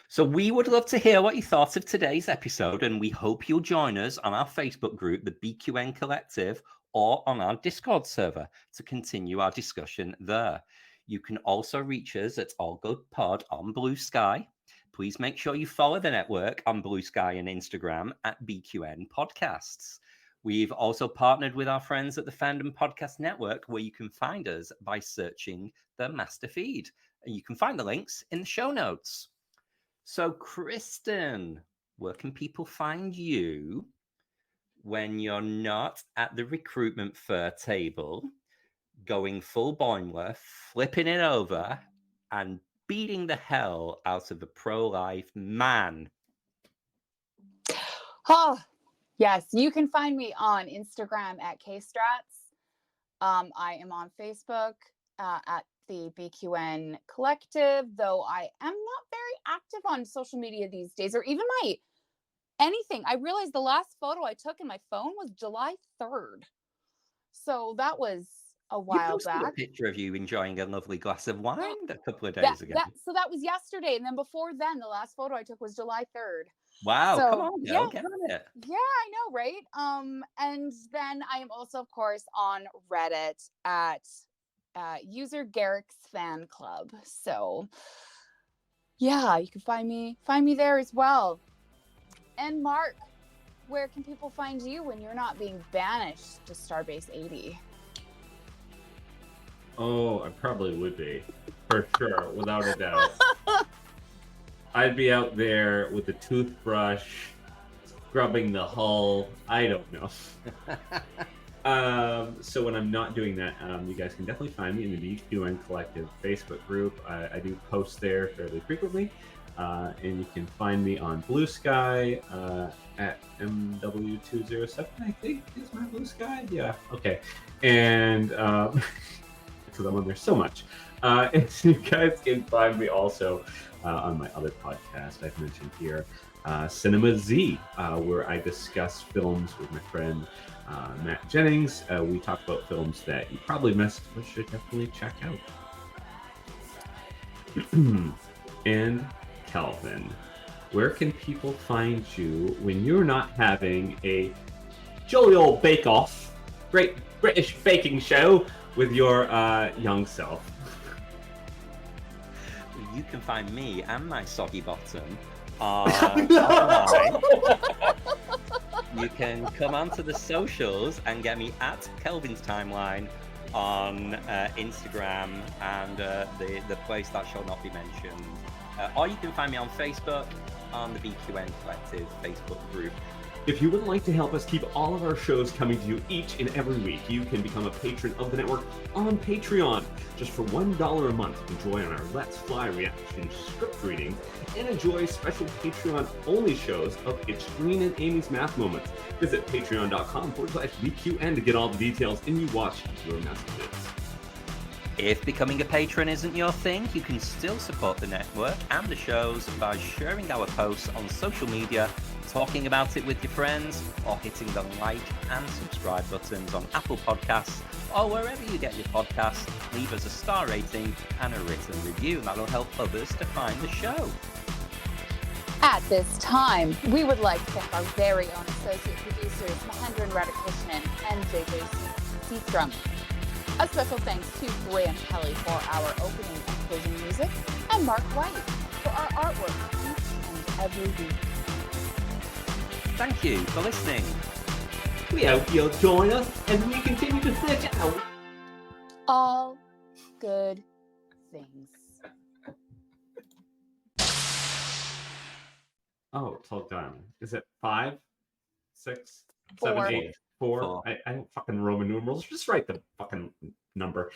So we would love to hear what you thought of today's episode, and we hope you'll join us on our Facebook group, the BQN Collective, or on our Discord server to continue our discussion there. You can also reach us at All Good Pod on Bluesky. Please make sure you follow the network on Bluesky and Instagram at BQN Podcasts. We've also partnered with our friends at the Fandom Podcast Network, where you can find us by searching the master feed. And you can find the links in the show notes. So, Kristin, where can people find you when you're not at the recruitment fair table, going full Boimler, flipping it over, and beating the hell out of a pro-life man? Oh, yes. You can find me on Instagram at kstrats. I am on Facebook at the BQN Collective, though I am not very active on social media these days, or even anything. I realized the last photo I took in my phone was July 3rd. So that was a while back. A picture of you enjoying a lovely glass of wine a couple of days ago. So that was yesterday. And then before then, the last photo I took was July 3rd. Wow, so, come on, girl, get on it. Yeah, I know, right? And then I am also, of course, on Reddit at user Garrick's Fan Club. So yeah, you can find me there as well. And Mark, where can people find you when you're not being banished to Starbase 80? Oh, I probably would be, for sure, without a doubt. I'd be out there with a toothbrush, scrubbing the hull. I don't know. So when I'm not doing that, you guys can definitely find me in the BQN Collective Facebook group. I do post there fairly frequently. And you can find me on Bluesky at MW207, I think is my Bluesky. Yeah, okay. And because I'm on there so much. And you guys can find me also on my other podcast I've mentioned here, Cinema Z, where I discuss films with my friend Matt Jennings. We talk about films that you probably missed, but should definitely check out. And Kelvin, where can people find you when you're not having a jolly old bake-off, great British baking show with your young self? You can find me and my soggy bottom online. You can come onto the socials and get me at Kelvin's Timeline on Instagram and the place that shall not be mentioned. Or you can find me on Facebook on the BQN Collective Facebook group. If you would like to help us keep all of our shows coming to you each and every week, you can become a patron of the network on Patreon. Just for $1 a month, enjoy on our Let's Fly reaction script readings and enjoy special Patreon-only shows of Itchreen and Amy's Math Moments. Visit patreon.com/BQN to get all the details and you watch your messages. If becoming a patron isn't your thing, you can still support the network and the shows by sharing our posts on social media, talking about it with your friends, or hitting the like and subscribe buttons on Apple Podcasts or wherever you get your podcasts. Leave us a star rating and a written review. That'll help others to find the show. At this time, we would like to thank our very own associate producers, Mahendran Radhakrishnan and Davey Seastrum. A special thanks to Graham Kelly for our opening and closing music, and Mark White for our artwork each and every week. Thank you for listening. We hope you'll join us as we continue to search out all good things. Oh, it's all done. Is it 5, 6, 4. 7, 8, 4? Four. I don't fucking Roman numerals. Just write the fucking number.